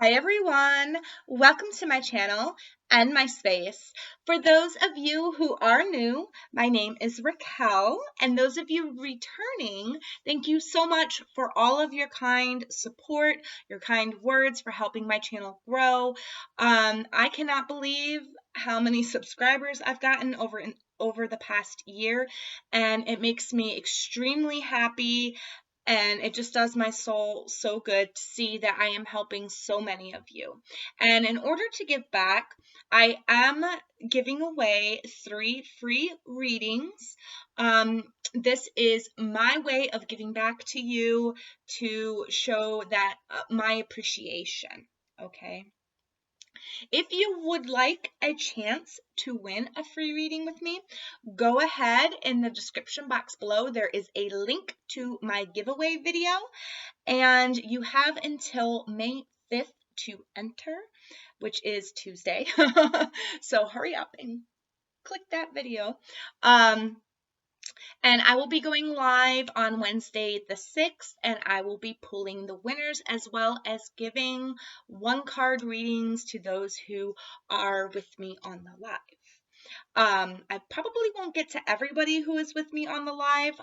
Hi everyone, welcome to my channel and my space. For those of you who are new, my name is Racquel, and those of you returning, thank you so much for all of your kind support, your kind words for helping my channel grow. I cannot believe how many subscribers I've gotten over the past year, and it makes me extremely happy. And it just does my soul so good to see that I am helping so many of you. And in order to give back, I am giving away 3 free readings. This is my way of giving back to you to show that my appreciation, okay? If you would like a chance to win a free reading with me, go ahead in the description box below. There is a link to my giveaway video, and you have until May 5th to enter, which is Tuesday. So hurry up and click that video. And I will be going live on Wednesday the 6th, and I will be pulling the winners as well as giving one-card readings to those who are with me on the live. I probably won't get to everybody who is with me on the live.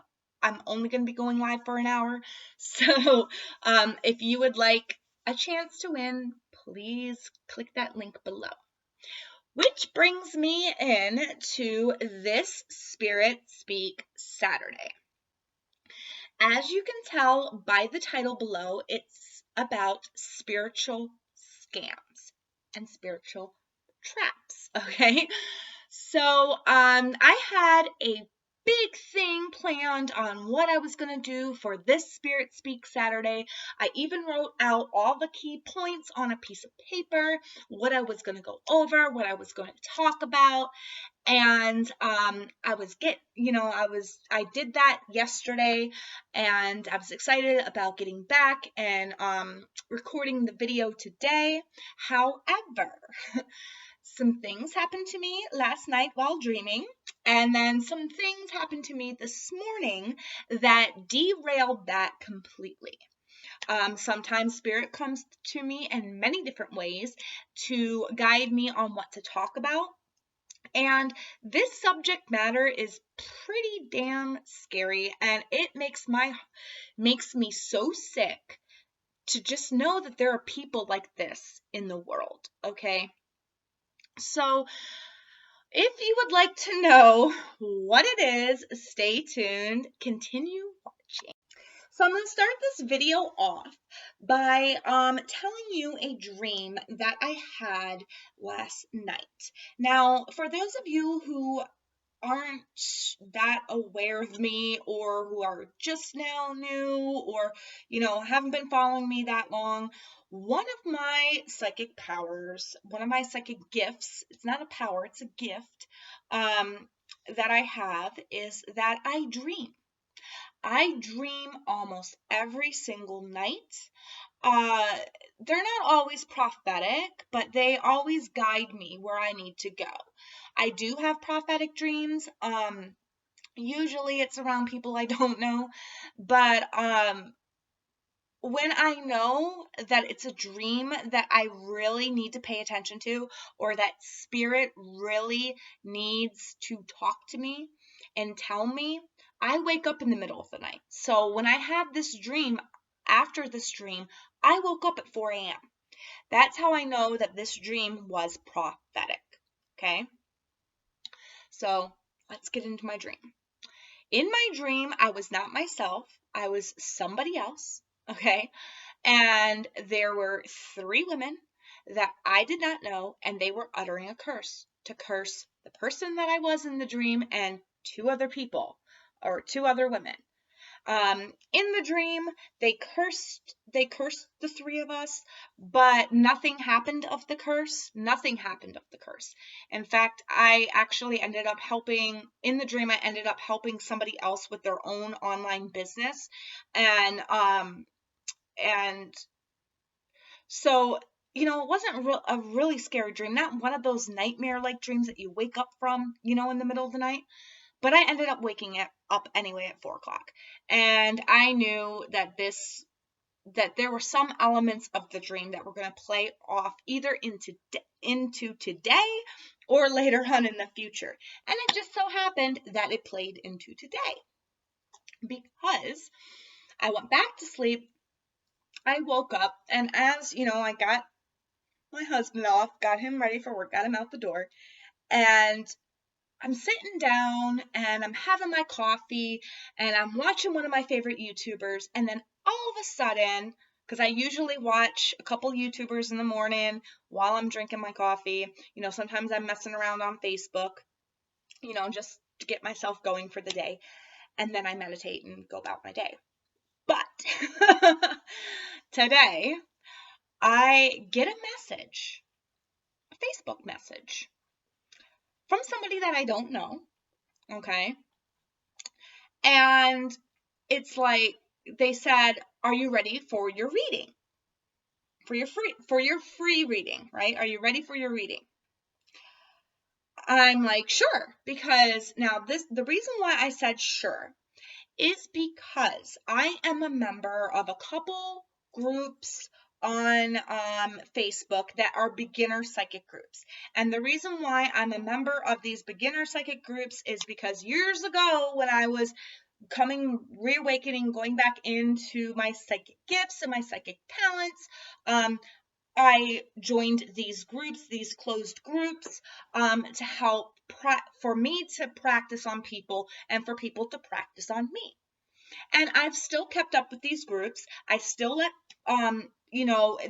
I'm only going to be going live for an hour. So if you would like a chance to win, please click that link below. Which brings me in to this Spirit Speak Saturday. As you can tell by the title below, it's about spiritual scams and spiritual traps, okay? So I had a big thing planned on what I was going to do for this Spirit Speak Saturday. I even wrote out all the key points on a piece of paper, what I was going to go over, what I was going to talk about. And I did that yesterday, and I was excited about getting back and recording the video today. However, some things happened to me last night while dreaming, and then some things happened to me this morning that derailed that completely. Sometimes spirit comes to me in many different ways to guide me on what to talk about. And this subject matter is pretty damn scary, and it makes me so sick to just know that there are people like this in the world, okay? So if you would like to know what it is, stay tuned, continue watching. So I'm going to start this video off by telling you a dream that I had last night. Now, for those of you who aren't that aware of me, or who are just now new, or haven't been following me that long, one of my psychic powers, one of my psychic gifts, it's not a power, it's a gift, that I have, is that I dream. I dream almost every single night. They're not always prophetic, but they always guide me where I need to go. I do have prophetic dreams. Usually it's around people I don't know, but when I know that it's a dream that I really need to pay attention to, or that spirit really needs to talk to me and tell me, I wake up in the middle of the night. So when I had this dream, after this dream, I woke up at 4 a.m. That's how I know that this dream was prophetic, okay? So let's get into my dream. In my dream, I was not myself. I was somebody else, okay? And there were 3 women that I did not know, and they were uttering a curse to curse the person that I was in the dream and 2 other people, or 2 other women. In the dream, they cursed the 3 of us, but nothing happened of the curse. Nothing happened of the curse. In fact, I actually ended up helping, in the dream, I ended up helping somebody else with their own online business. And so, it wasn't a really scary dream, not one of those nightmare-like dreams that you wake up from, in the middle of the night. But I ended up waking up anyway at 4 o'clock. And I knew that this that there were some elements of the dream that were going to play off either into today or later on in the future. And it just so happened that it played into today, because I went back to sleep. I woke up, and as you know, I got my husband off, got him ready for work, got him out the door, and I'm sitting down and I'm having my coffee and I'm watching one of my favorite YouTubers, and then all of a sudden, because I usually watch a couple YouTubers in the morning while I'm drinking my coffee, sometimes I'm messing around on Facebook, just to get myself going for the day, and then I meditate and go about my day. But today I get a message, a Facebook message from somebody that I don't know, okay? And it's like they said, "Are you ready for your reading? For your free reading, right? Are you ready for your reading?" I'm like, "Sure," because now the reason why I said sure is because I am a member of a couple groups on Facebook that are beginner psychic groups. And the reason why I'm a member of these beginner psychic groups is because years ago, when I was reawakening, going back into my psychic gifts and my psychic talents, I joined these groups, these closed groups, to help for me to practice on people and for people to practice on me. And I've still kept up with these groups. I still let,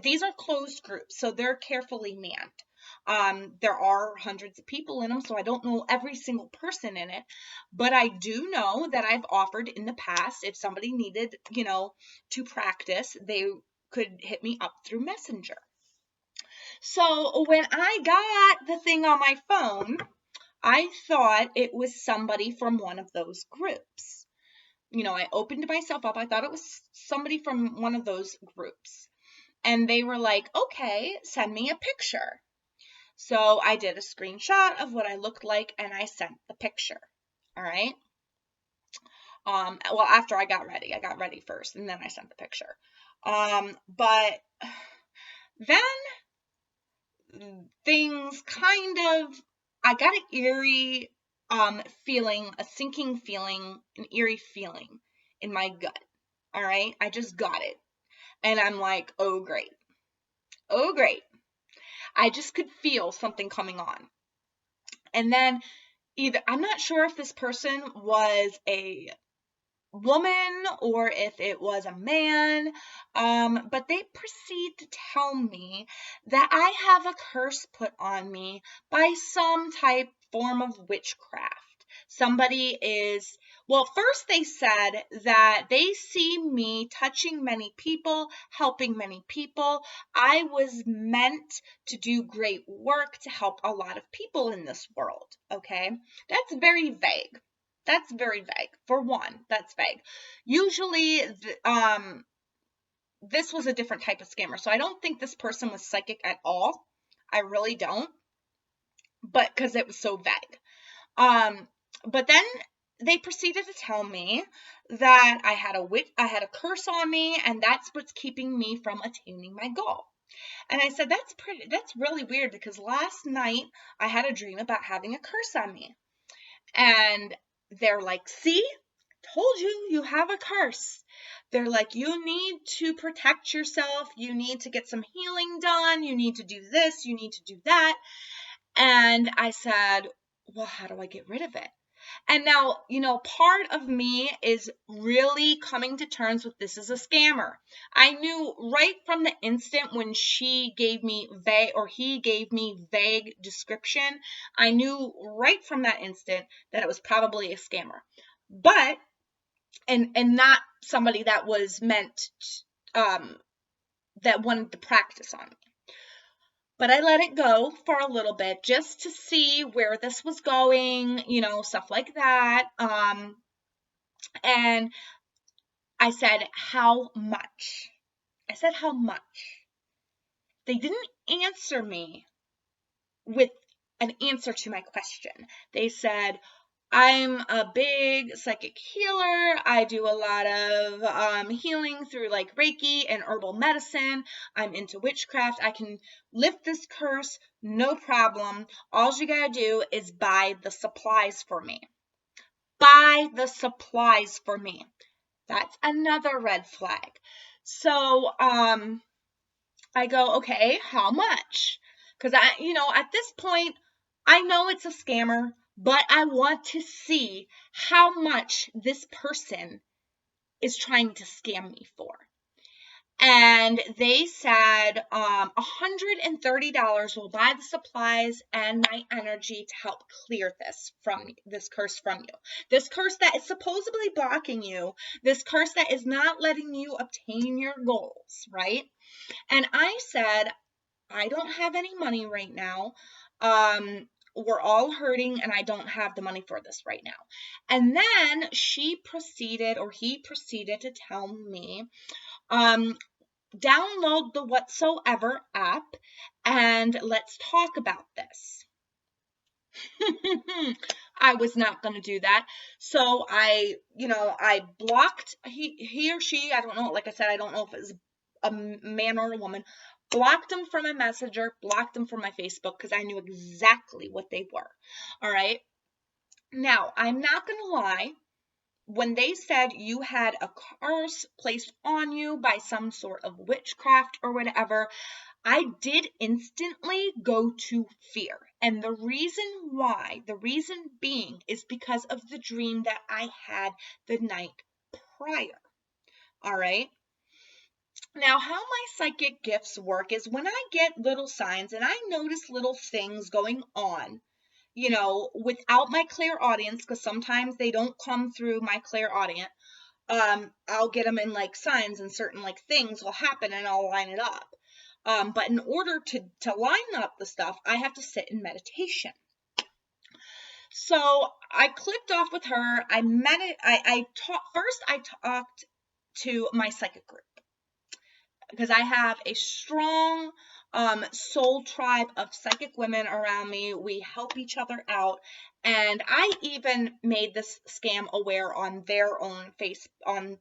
these are closed groups, so they're carefully manned. There are hundreds of people in them, so I don't know every single person in it, but I do know that I've offered in the past, if somebody needed, to practice, they could hit me up through Messenger. So when I got the thing on my phone, I thought it was somebody from one of those groups. I opened myself up. I thought it was somebody from one of those groups. And they were like, "Okay, send me a picture." So I did a screenshot of what I looked like and I sent the picture. All right. Well, after I got ready first and then I sent the picture. But then things I got an eerie feeling, a sinking feeling, an eerie feeling in my gut. All right. I just got it. And I'm like, oh, great. Oh, great. I just could feel something coming on. And then I'm not sure if this person was a woman or if it was a man, but they proceed to tell me that I have a curse put on me by some type form of witchcraft. Somebody is, well, first they said that they see me touching many people, helping many people. I was meant to do great work to help a lot of people in this world, okay? That's very vague. That's very vague. For one, that's vague. Usually, this was a different type of scammer. So I don't think this person was psychic at all. I really don't. But because it was so vague. But then they proceeded to tell me that I had a curse on me, and that's what's keeping me from attaining my goal. And I said, that's really weird, because last night I had a dream about having a curse on me. And they're like, "See, told you have a curse." They're like, "You need to protect yourself. You need to get some healing done. You need to do this. You need to do that." And I said, "Well, how do I get rid of it?" And now, part of me is really coming to terms with this as a scammer. I knew right from the instant when he gave me vague description, I knew right from that instant that it was probably a scammer. But, and not somebody that was meant, that wanted to practice on me. But I let it go for a little bit just to see where this was going, stuff like that. And I said, "How much?" I said, "How much?" They didn't answer me with an answer to my question. They said, I'm a big psychic healer. I do a lot of healing through like Reiki and herbal medicine. I'm into witchcraft. I can lift this curse, no problem. All you gotta do is buy the supplies for me. Buy the supplies for me. That's another red flag. So, I go, okay, how much? Because at this point, I know it's a scammer, but I want to see how much this person is trying to scam me for. And they said $130 will buy the supplies and my energy to help clear this curse from you. This curse that is supposedly blocking you, this curse that is not letting you obtain your goals, right? And I said, I don't have any money right now. We're all hurting and I don't have the money for this right now. And then he proceeded to tell me, download the Whatsoever app and let's talk about this. I was not going to do that. So I blocked he or she, I don't know, like I said, I don't know if it was a man or a woman, blocked them from my Messenger, blocked them from my Facebook because I knew exactly what they were. All right. Now, I'm not going to lie. When they said you had a curse placed on you by some sort of witchcraft or whatever, I did instantly go to fear. And the reason being is because of the dream that I had the night prior. All right. Now, how my psychic gifts work is when I get little signs and I notice little things going on, without my clairaudience, because sometimes they don't come through my clairaudience, I'll get them in like signs and certain like things will happen and I'll line it up. But in order to line up the stuff, I have to sit in meditation. So I clicked off with her. I talked to my psychic group because I have a strong soul tribe of psychic women around me. We help each other out. And I even made this scam aware on their own on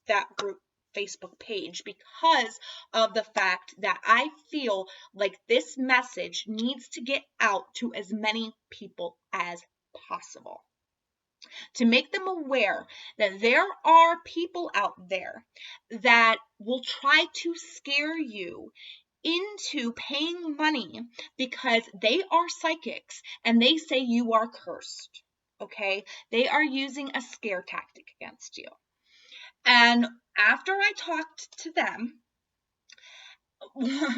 that group Facebook page because of the fact that I feel like this message needs to get out to as many people as possible, to make them aware that there are people out there that will try to scare you into paying money because they are psychics and they say you are cursed. Okay? They are using a scare tactic against you. And after I talked to them,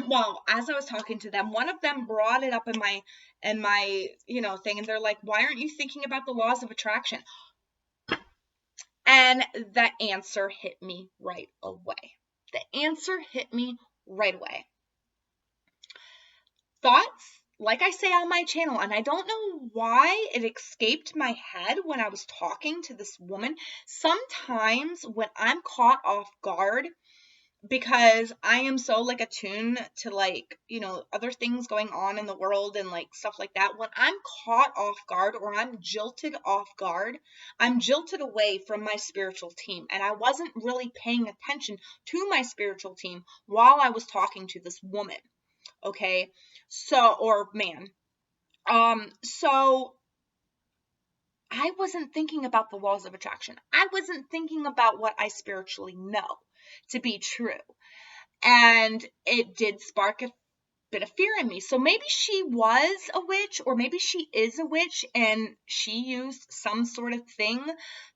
well, as I was talking to them, one of them brought it up in my thing, and they're like, why aren't you thinking about the laws of attraction? And the answer hit me right away. Thoughts, like I say on my channel, and I don't know why it escaped my head when I was talking to this woman. Sometimes when I'm caught off guard, because I am so like attuned to like, other things going on in the world and like stuff like that. When I'm caught off guard or I'm jilted off guard, I'm jilted away from my spiritual team. And I wasn't really paying attention to my spiritual team while I was talking to this woman. Okay. So, or man. So I wasn't thinking about the laws of attraction. I wasn't thinking about what I spiritually know to be true. And it did spark a bit of fear in me. So maybe she was a witch, or maybe she is a witch and she used some sort of thing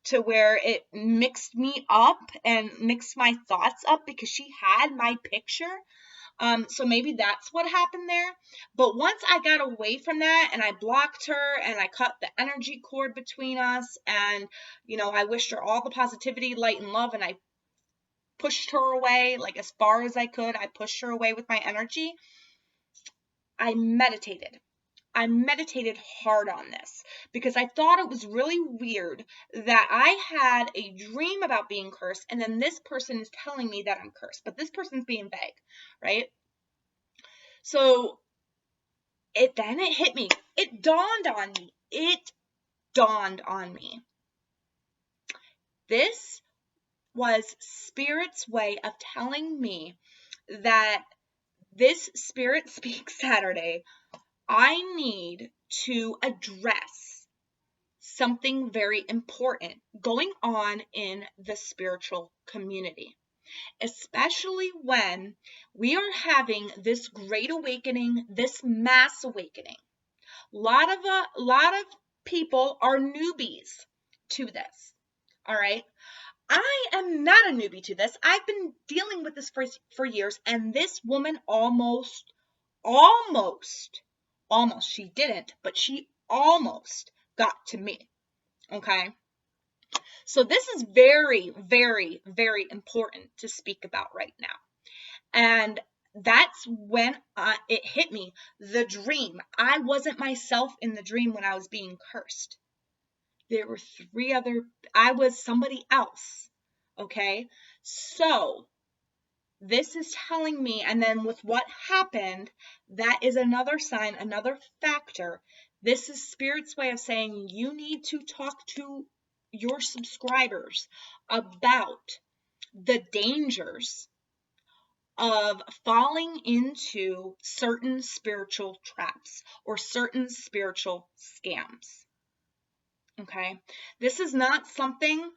to where it mixed me up and mixed my thoughts up because she had my picture. So maybe that's what happened there. But once I got away from that and I blocked her and I cut the energy cord between us and, I wished her all the positivity, light, and love, and I pushed her away, like as far as I could. I pushed her away with my energy. I meditated hard on this because I thought it was really weird that I had a dream about being cursed and then this person is telling me that I'm cursed, but this person's being vague, right? So it hit me. It dawned on me. It dawned on me. This was Spirit's way of telling me that this Spirit Speak Saturday, I need to address something very important going on in the spiritual community, especially when we are having this great awakening, this mass awakening. A lot of people are newbies to this. All right. I am not a newbie to this. I've been dealing with this for years, and this woman almost, she didn't, but she almost got to me. Okay. So this is very, very, very important to speak about right now. And that's when it hit me, the dream. I wasn't myself in the dream when I was being cursed. There were I was somebody else. Okay. So this is telling me, and then with what happened, that is another sign, another factor. This is Spirit's way of saying you need to talk to your subscribers about the dangers of falling into certain spiritual traps or certain spiritual scams. Okay, this is not something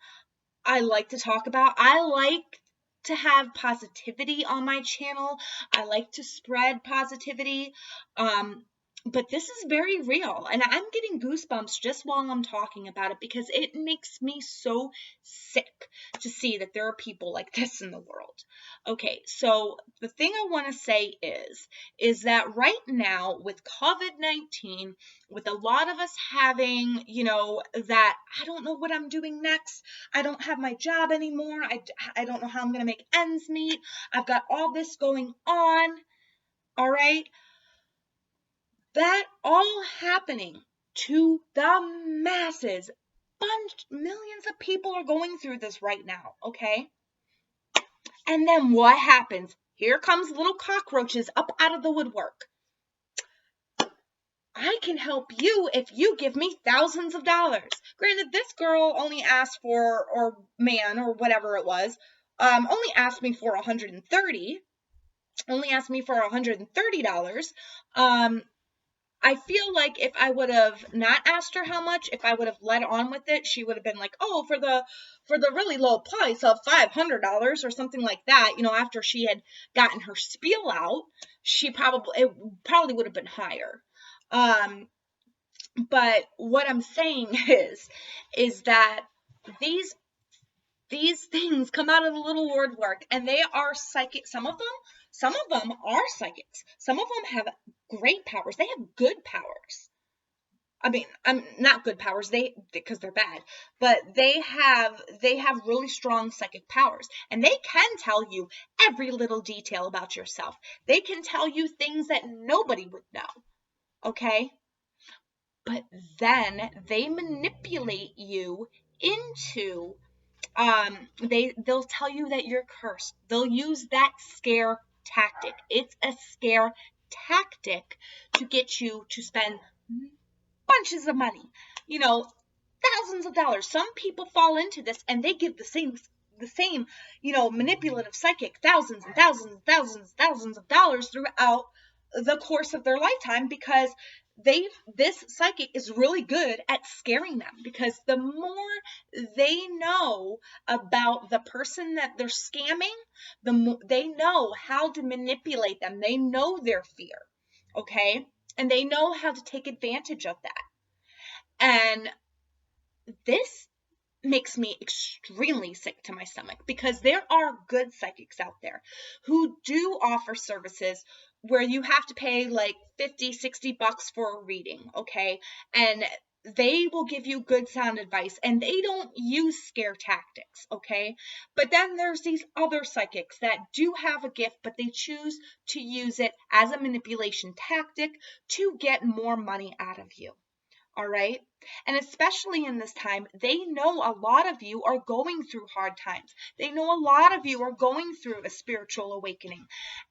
I like to talk about. I like to have positivity on my channel. I like to spread positivity. But this is very real, and I'm getting goosebumps just while I'm talking about it because it makes me so sick to see that there are people like this in the world. Okay, so the thing I want to say is that right now with COVID-19, with a lot of us having, that I don't know what I'm doing next. I don't have my job anymore. I don't know how I'm going to make ends meet. I've got all this going on. All right. That all happening to the masses. Millions of people are going through this right now, okay? And then what happens? Here comes little cockroaches up out of the woodwork. I can help you if you give me thousands of dollars. Granted, this girl only asked for, or man, or whatever it was, only asked me for $130. Only asked me for $130. I feel like if I would have not asked her how much, if I would have led on with it, she would have been like, oh, for the really low price of $500 or something like that, after she had gotten her spiel out, it probably would have been higher. But what I'm saying is that these things come out of the little word work, and they are psychic. Some of them are psychics. Some of them have great powers. They have good powers. I mean, I'm not good powers, because they're bad, but they have really strong psychic powers, and they can tell you every little detail about yourself. They can tell you things that nobody would know. Okay? But then they manipulate you into they'll tell you that you're cursed. They'll use that scare tactic. It's a scare tactic to get you to spend bunches of money, thousands of dollars. Some people fall into this and they give the same, manipulative psychic thousands and thousands and thousands and thousands of dollars throughout the course of their lifetime because this psychic is really good at scaring them, because the more they know about the person that they're scamming, the more they know how to manipulate them. They know their fear, okay? And they know how to take advantage of that. And this makes me extremely sick to my stomach, because there are good psychics out there who do offer services where you have to pay like $50-$60 for a reading, okay? And they will give you good sound advice, and they don't use scare tactics, okay? But then there's these other psychics that do have a gift, but they choose to use it as a manipulation tactic to get more money out of you. All right. And especially in this time, they know a lot of you are going through hard times. They know a lot of you are going through a spiritual awakening,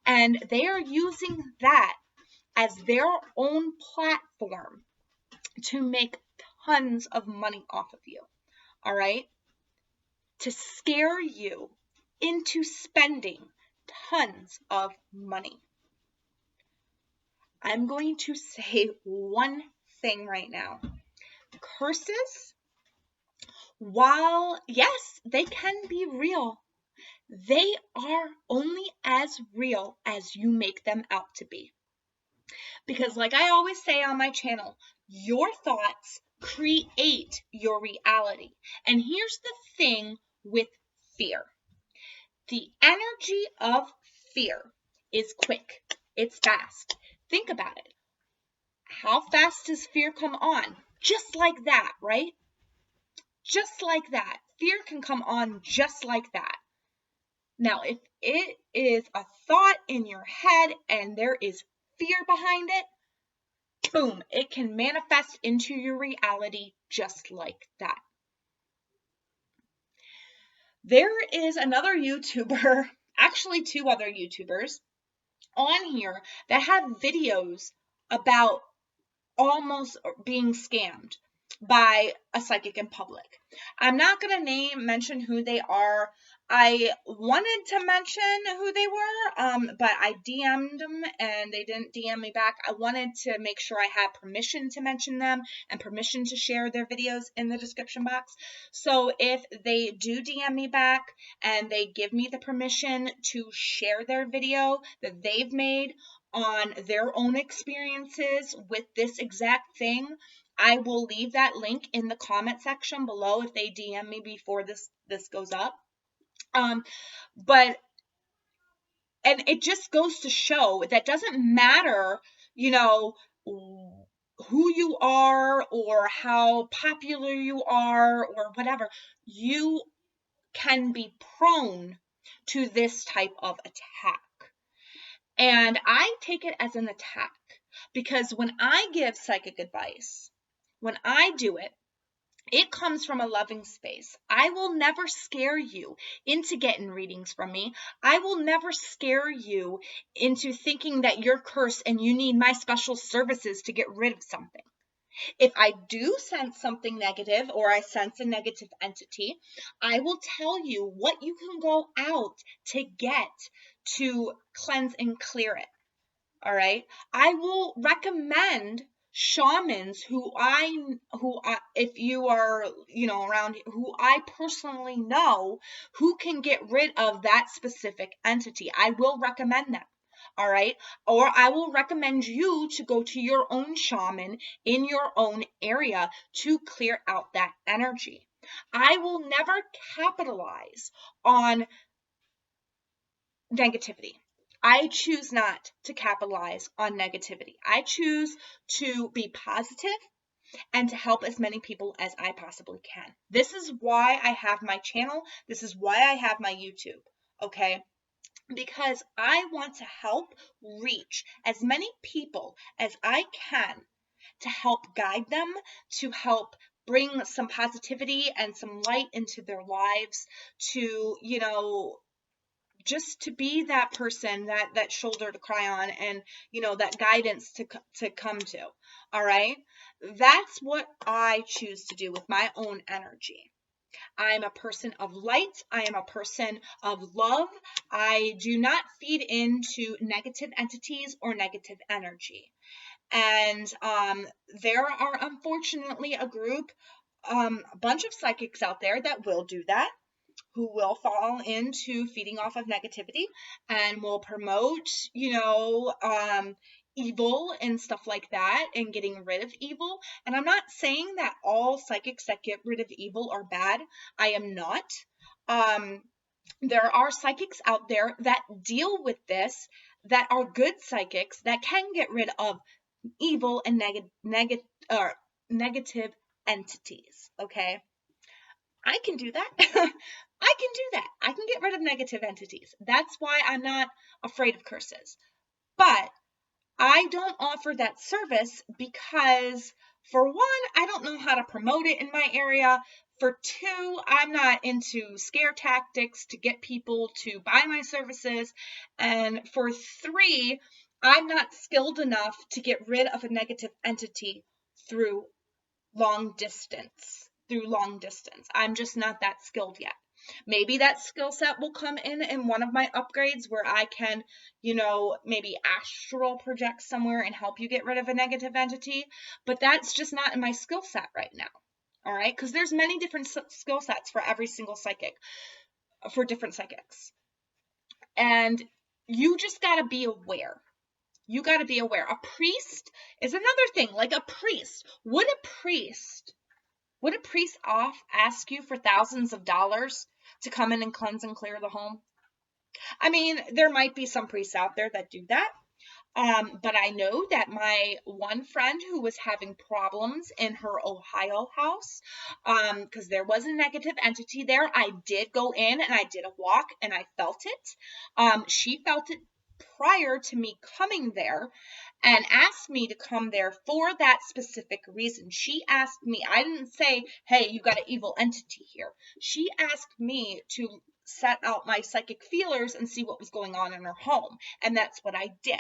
and they are using that as their own platform to make tons of money off of you, all right? To scare you into spending tons of money. I'm going to say one thing right now. Curses, while yes, they can be real, they are only as real as you make them out to be. Because like I always say on my channel, your thoughts create your reality. And here's the thing with fear. The energy of fear is quick. It's fast. Think about it. How fast does fear come on? Just like that, right? Just like that. Fear can come on just like that. Now, if it is a thought in your head and there is fear behind it, boom, it can manifest into your reality just like that. There is another YouTuber, actually two other YouTubers on here that have videos about almost being scammed by a psychic in public. I'm not going to mention who they are. I wanted to mention who they were, but I DM'd them and they didn't DM me back. I wanted to make sure I had permission to mention them and permission to share their videos in the description box. So if they do DM me back and they give me the permission to share their video that they've made on their own experiences with this exact thing, I will leave that link in the comment section below if they DM me before this goes up. But it just goes to show that doesn't matter, you know, who you are or how popular you are or whatever, you can be prone to this type of attack. And I take it as an attack because when I give psychic advice, when I do it, it comes from a loving space. I will never scare you into getting readings from me. I will never scare you into thinking that you're cursed and you need my special services to get rid of something. If I do sense something negative or I sense a negative entity, I will tell you what you can go out to get to cleanse and clear it. All right. I will recommend shamans who if you are, around, who I personally know who can get rid of that specific entity. I will recommend them. All right. Or I will recommend you to go to your own shaman in your own area to clear out that energy. I will never capitalize on negativity. I choose not to capitalize on negativity. I choose to be positive and to help as many people as I possibly can. This is why I have my channel. This is why I have my YouTube, okay? Because I want to help reach as many people as I can to help guide them, to help bring some positivity and some light into their lives, to, just to be that person, that shoulder to cry on, and that guidance to come to. All right, that's what I choose to do with my own energy. I'm a person of light. I am a person of love. I do not feed into negative entities or negative energy. And there are unfortunately a bunch of psychics out there that will do that, who will fall into feeding off of negativity and will promote, evil and stuff like that and getting rid of evil. And I'm not saying that all psychics that get rid of evil are bad. I am not. There are psychics out there that deal with this, that are good psychics that can get rid of evil and negative entities. Okay. I can do that. I can do that. I can get rid of negative entities. That's why I'm not afraid of curses. But I don't offer that service because, for one, I don't know how to promote it in my area. For two, I'm not into scare tactics to get people to buy my services. And for three, I'm not skilled enough to get rid of a negative entity through long distance, through long distance. I'm just not that skilled yet. Maybe that skill set will come in one of my upgrades where I can, maybe astral project somewhere and help you get rid of a negative entity. But that's just not in my skill set right now. All right. Because there's many different skill sets for every single psychic, for different psychics. And you just got to be aware. You got to be aware. A priest is another thing. Like a priest. Would a priest ask you for thousands of dollars to come in and cleanse and clear the home? I mean, there might be some priests out there that do that. But I know that my one friend who was having problems in her Ohio house, because there was a negative entity there, I did go in and I did a walk and I felt it. She felt it prior to me coming there and asked me to come there for that specific reason. She asked me, I didn't say, hey, you got an evil entity here. She asked me to set out my psychic feelers and see what was going on in her home. And that's what I did.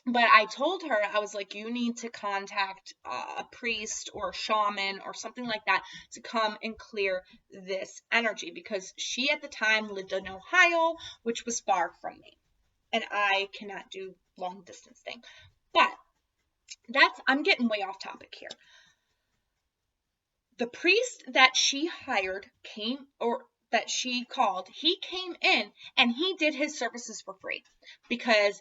But I told her, I was like, you need to contact a priest or a shaman or something like that to come and clear this energy, because she at the time lived in Ohio, which was far from me, and I cannot do long distance thing. But I'm getting way off topic here. The priest that she hired that she called, he came in and he did his services for free because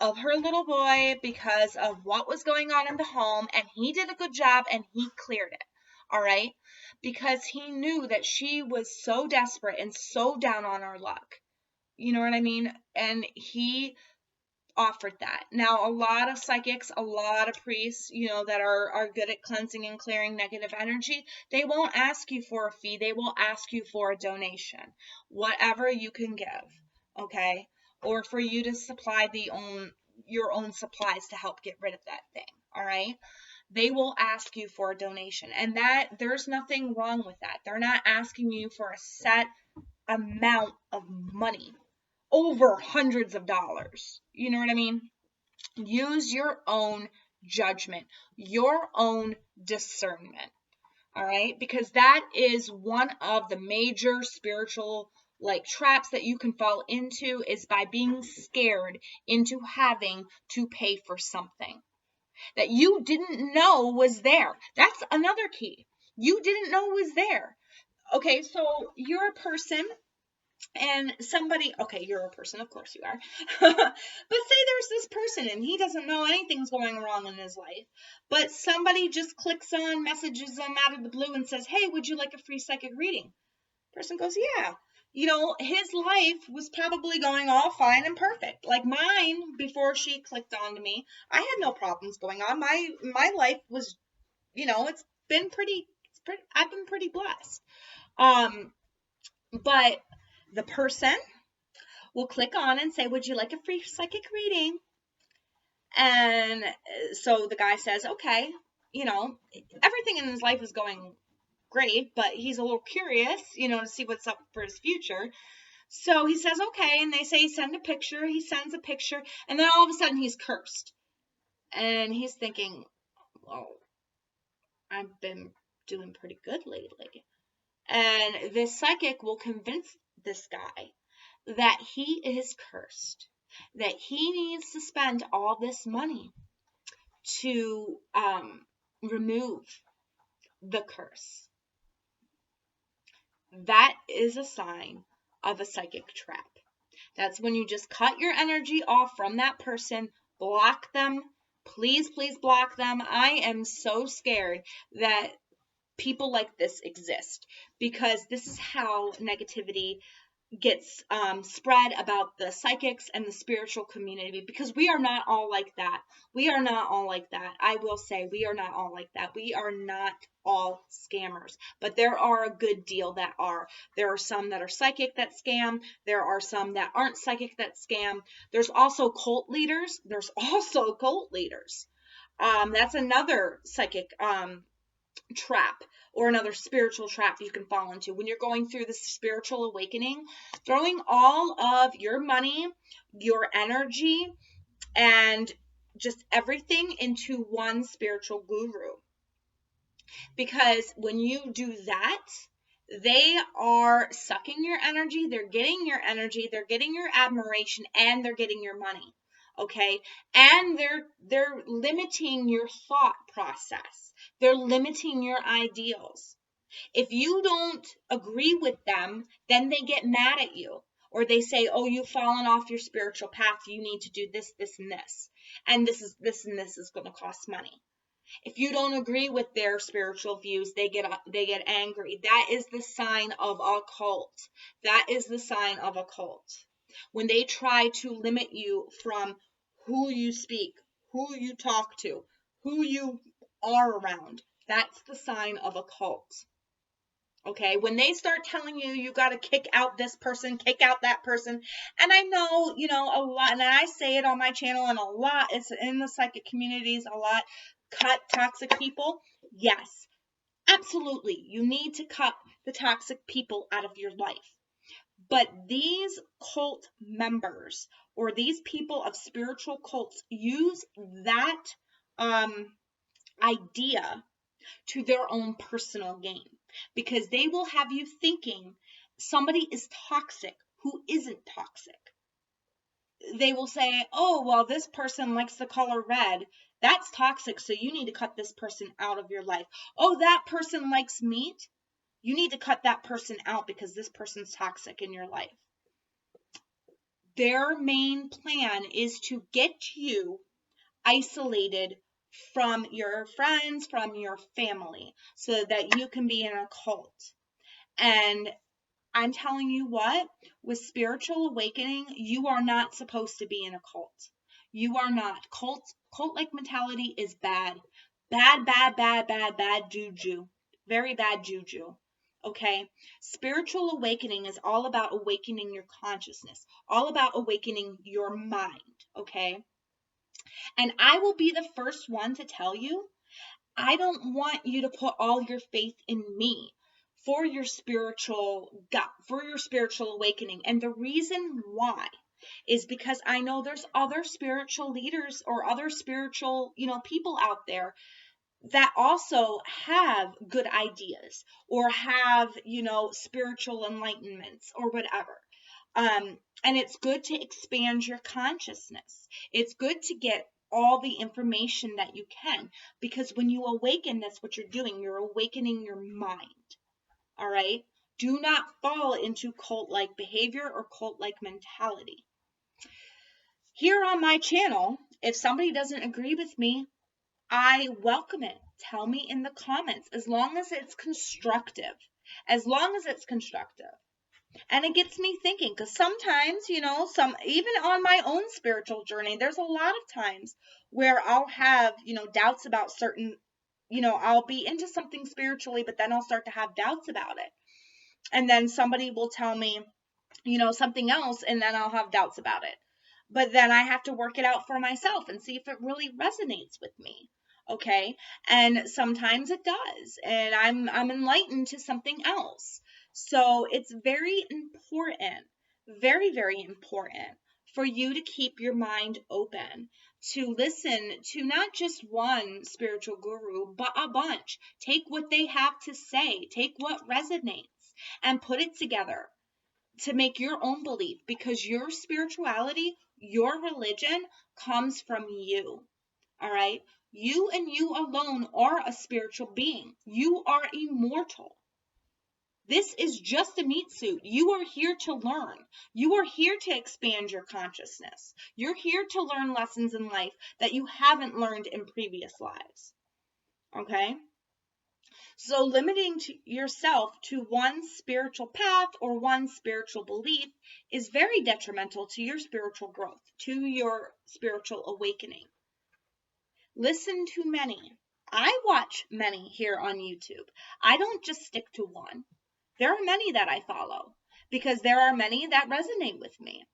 of her little boy, because of what was going on in the home, and he did a good job and he cleared it. All right? Because he knew that she was so desperate and so down on her luck. You know what I mean? And he offered that. Now, a lot of psychics, a lot of priests, that are good at cleansing and clearing negative energy, they won't ask you for a fee. They will ask you for a donation, whatever you can give, okay? Or for you to supply your own supplies to help get rid of that thing, all right? They will ask you for a donation, and there's nothing wrong with that. They're not asking you for a set amount of money over hundreds of dollars. You know what I mean? Use your own judgment, your own discernment, all right? Because that is one of the major spiritual traps that you can fall into, is by being scared into having to pay for something that you didn't know was there. That's another key. You didn't know was there. Okay, so you're a person and somebody, okay, you're a person, of course you are, but say there's this person and he doesn't know anything's going wrong in his life, but somebody just clicks on, messages him out of the blue and says, hey, would you like a free psychic reading? Person goes, yeah. His life was probably going all fine and perfect. Like mine, before she clicked on to me, I had no problems going on. My life was, I've been pretty blessed. But the person will click on and say, would you like a free psychic reading? And so the guy says, okay, everything in his life is going great, but he's a little curious, to see what's up for his future. So he says, okay, and they say, send a picture. He sends a picture, and then all of a sudden he's cursed. And he's thinking, well, I've been doing pretty good lately. And this psychic will convince this guy that he is cursed, that he needs to spend all this money to remove the curse. That is a sign of a psychic trap. That's when you just cut your energy off from that person, block them. Please, please block them. I am so scared that people like this exist, because this is how negativity gets spread about the psychics and the spiritual community, because we are not all like that. We are not all like that. I will say we are not all like that. We are not all scammers, but there are a good deal that are. There are some that are psychic that scam. There are some that aren't psychic that scam. There's also cult leaders. That's another psychic trap, or another spiritual trap you can fall into when you're going through this spiritual awakening. Throwing all of your money, your energy, and just everything into one spiritual guru. Because when you do that, they are sucking your energy, they're getting your energy, they're getting your admiration, and they're getting your money. Okay? And they're limiting your thought process. They're limiting your ideals. If you don't agree with them, then they get mad at you. Or they say, oh, you've fallen off your spiritual path. You need to do this, this, and this. And this and this is going to cost money. If you don't agree with their spiritual views, they get angry. That is the sign of a cult. That is the sign of a cult. When they try to limit you from who you speak, who you talk to, who you are around, that's the sign of a cult. Okay, when they start telling you, you got to kick out this person, kick out that person. And I know, a lot, and I say it on my channel, and a lot, it's in the psychic communities, a lot, cut toxic people. Yes, absolutely. You need to cut the toxic people out of your life. But these cult members, or these people of spiritual cults, use that idea to their own personal gain, because they will have you thinking somebody is toxic who isn't toxic. They will say, oh, well, this person likes the color red. That's toxic, so you need to cut this person out of your life. Oh, that person likes meat. You need to cut that person out because this person's toxic in your life. Their main plan is to get you isolated from your friends, from your family, so that you can be in a cult. And I'm telling you what, with spiritual awakening, you are not supposed to be in a cult. You are not. Cult-like mentality is bad. Bad juju. Very bad juju. Okay? Spiritual awakening is all about awakening your consciousness, all about awakening your mind. Okay? And I will be the first one to tell you, I don't want you to put all your faith in me for your spiritual awakening. And the reason why is because I know there's other spiritual leaders or other spiritual, people out there that also have good ideas or have, spiritual enlightenments or whatever. And it's good to expand your consciousness. It's good to get all the information that you can, because when you awaken, that's what you're doing. You're awakening your mind. All right? Do not fall into cult-like behavior or cult-like mentality. Here on my channel, if somebody doesn't agree with me, I welcome it. Tell me in the comments, as long as it's constructive. As long as it's constructive. And it gets me thinking, because sometimes, even on my own spiritual journey, there's a lot of times where I'll have, doubts about certain, I'll be into something spiritually, but then I'll start to have doubts about it. And then somebody will tell me, something else, and then I'll have doubts about it. But then I have to work it out for myself and see if it really resonates with me. Okay? And sometimes it does. And I'm enlightened to something else. So it's very important, very, very important for you to keep your mind open, to listen to not just one spiritual guru, but a bunch. Take what they have to say, take what resonates, and put it together to make your own belief, because your spirituality, your religion comes from you. All right? You and you alone are a spiritual being. You are immortal. This is just a meat suit. You are here to learn. You are here to expand your consciousness. You're here to learn lessons in life that you haven't learned in previous lives. Okay? So limiting yourself to one spiritual path or one spiritual belief is very detrimental to your spiritual growth, to your spiritual awakening. Listen to many. I watch many here on YouTube. I don't just stick to one. There are many that I follow, because there are many that resonate with me.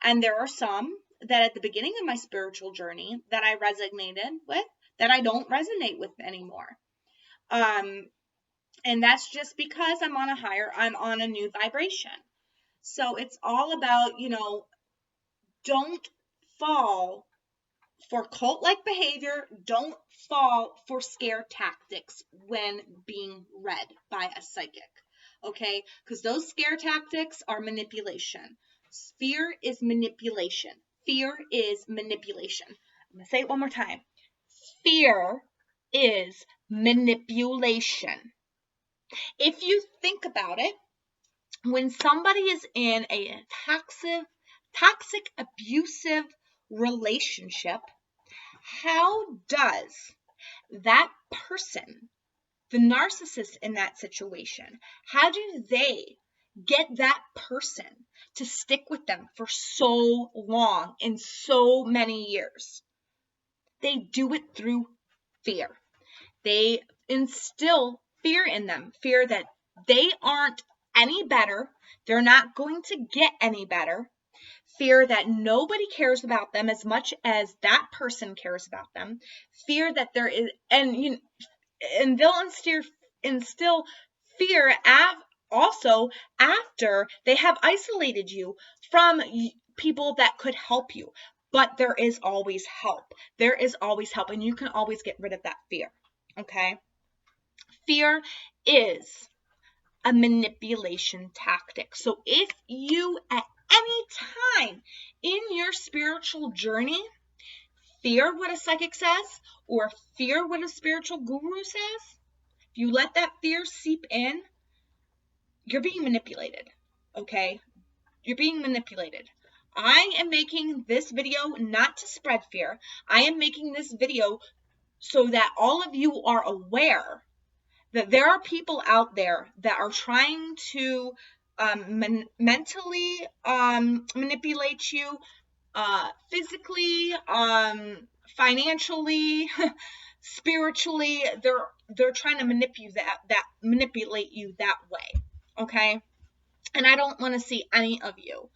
And there are some that at the beginning of my spiritual journey that I resonated with that I don't resonate with anymore. And that's just because I'm on a new vibration. So it's all about, don't fall for cult-like behavior, don't fall for scare tactics when being read by a psychic, okay? Because those scare tactics are manipulation. Fear is manipulation. Fear is manipulation. I'm going to say it one more time. Fear is manipulation. If you think about it, when somebody is in a toxic, abusive relationship, how does that person, the narcissist in that situation, how do they get that person to stick with them for so long and so many years? They do it through fear. They instill fear in them, fear that they aren't any better, they're not going to get any better, fear that nobody cares about them as much as that person cares about them, fear that there is, and they'll instill fear also after they have isolated you from people that could help you. But there is always help. There is always help, and you can always get rid of that fear. Okay? Fear is a manipulation tactic. So if you at any time in your spiritual journey fear what a psychic says or fear what a spiritual guru says, if you let that fear seep in, you're being manipulated. Okay? You're being manipulated. I am making this video not to spread fear. I am making this video so that all of you are aware that there are people out there that are trying to mentally manipulate you, physically, financially, spiritually. They're trying to manipulate you that way. Okay, and I don't want to see any of you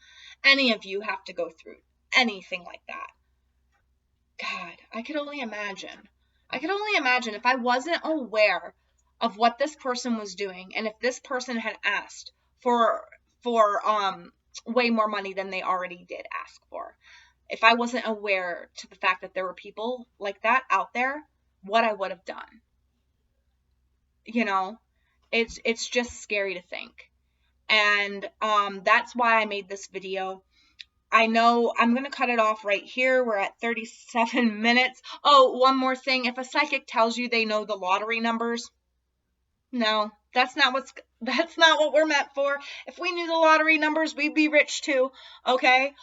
have to go through anything like that. God, I could only imagine if I wasn't aware of what this person was doing, and if this person had asked for way more money than they already did ask for. If I wasn't aware to the fact that there were people like that out there, what I would have done. It's just scary to think. And that's why I made this video. I know I'm going to cut it off right here. We're at 37 minutes. Oh, one more thing. If a psychic tells you they know the lottery numbers, no, that's not what we're meant for. If we knew the lottery numbers, we'd be rich too. Okay?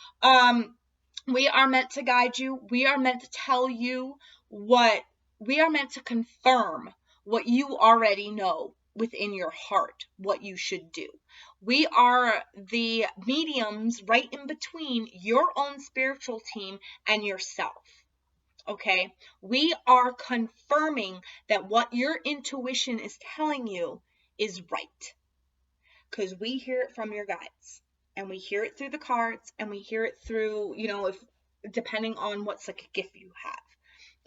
We are meant to guide you. We are meant to tell you we are meant to confirm what you already know within your heart, what you should do. We are the mediums right in between your own spiritual team and yourself. Okay? We are confirming that what your intuition is telling you is right. Because we hear it from your guides. And we hear it through the cards. And we hear it through, depending on what psychic gift you have.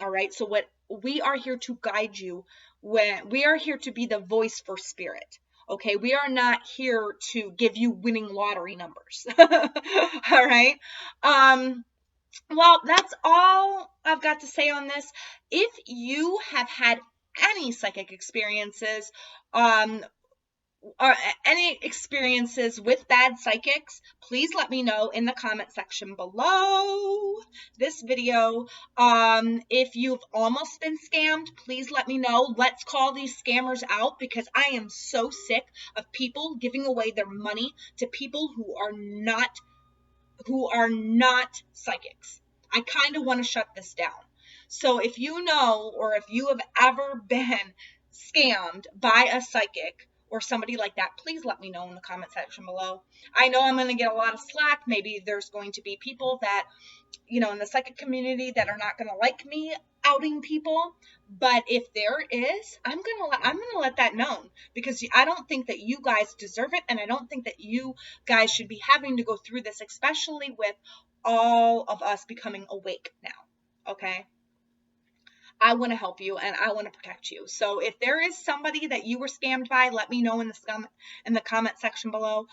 All right? So what we are here to guide you when we are here to be the voice for spirit. Okay? We are not here to give you winning lottery numbers. All right? Well, that's all I've got to say on this. If you have had any psychic experiences, or any experiences with bad psychics, please let me know in the comment section below this video. If you've almost been scammed, please let me know. Let's call these scammers out, because I am so sick of people giving away their money to people who are not psychics. I kind of want to shut this down. So if you know, or if you have ever been scammed by a psychic or somebody like that, please let me know in the comment section below. I know I'm going to get a lot of slack. Maybe there's going to be people that, in the psychic community that are not going to like me outing people. But if there is, I'm gonna let that known, because I don't think that you guys deserve it, and I don't think that you guys should be having to go through this, especially with all of us becoming awake now. Okay? I want to help you and I want to protect you. So if there is somebody that you were scammed by, let me know in the comment section below.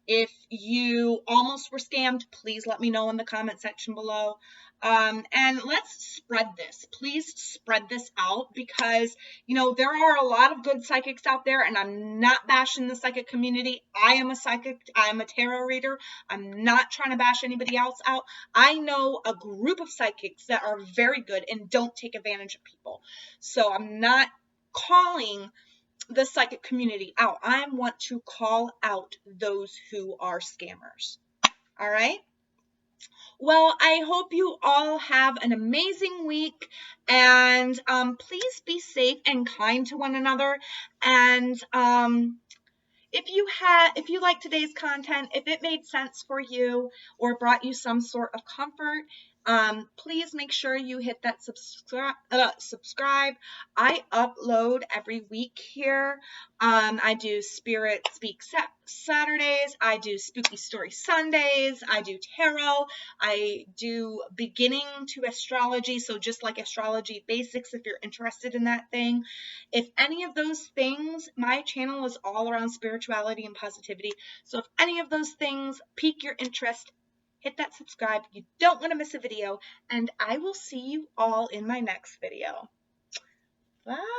If you almost were scammed, please let me know in the comment section below. And let's spread this. Please spread this out, because, you know, there are a lot of good psychics out there, and I'm not bashing the psychic community. I am a psychic. I'm a tarot reader. I'm not trying to bash anybody else out. I know a group of psychics that are very good and don't take advantage of people. So I'm not calling the psychic community out. I want to call out those who are scammers. All right? Well, I hope you all have an amazing week, and please be safe and kind to one another. And if you like today's content, if it made sense for you or brought you some sort of comfort, please make sure you hit that subscribe. I upload every week here. I do Spirit Speak Saturdays. I do Spooky Story Sundays. I do tarot. I do beginning to astrology. So just like astrology basics, if you're interested in that thing. If any of those things, my channel is all around spirituality and positivity. So if any of those things pique your interest, hit that subscribe. You don't want to miss a video, and I will see you all in my next video. Bye.